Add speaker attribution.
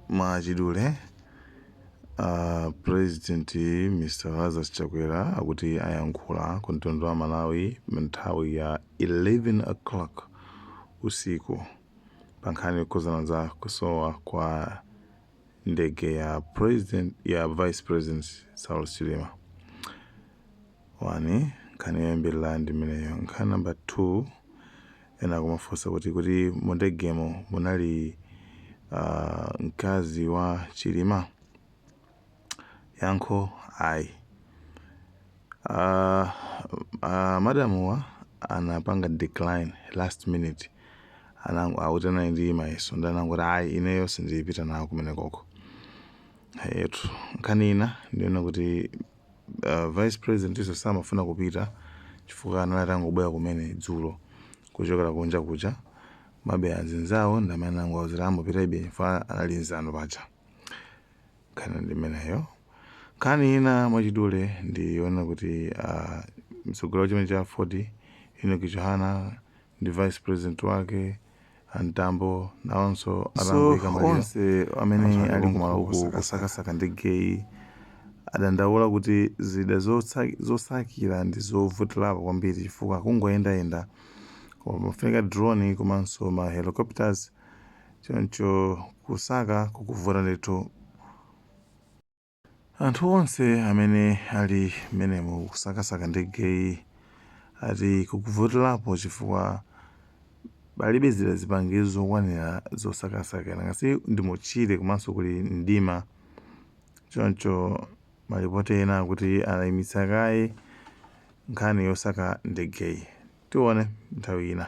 Speaker 1: Mwachidule President Mr. Lazarus Chakwera akuti ayankhula ku mtundu wa Malawi nthawi ya 11 o'clock usiku pa nkhani yokhuzana za kusowa kwa ndege ya Vice President Saulos Chilima. Wani nkhani yoyambirira ndi imeneyo. Nkhani number 2 ena kumafunsa kuti mu ndegemo munali mkazi wa Chilima. Yankho ayi. Madamuwa anapanga decline last minute, autana ndi mayeso ndanangoti ayi ineyo sindipita nawo kumenekoko. Yetu nkhani ina ndiona kuti Vice President iso samafuna kupita chifukwa analatangobwera kumene dzulo kuchokera kunja kuja mabe azinzawo ndamanango azilambo pita ibe fa analinzano pacha. Nkhani ndi imeneyo. Nkhani ina mwachidule ndiona kuti mtsogoleri chimene cha 40 Enoch Johana ndi Vice President wake Antambo nawonso atambika maliro onse amene ali kumalo uku kusakasaka ndege adandaula kuti zida zosakira ndi zovutirapo kwambiri chifukwa kungoyendayenda kumafunika drone komanso ma helicopters choncho kusaka kukuvuta ndithu. Anthu onse amene ali menemo kusakasaka ndege ati kukuvutirapo chifukwa palibe zida zipangizo zokwanira zosakasaka ngasi ndi muchire komanso kuli mdima. Choncho malipoti ena kuti anayimitsa kaye nkhani yosaka ndege. Tione nthawi ina.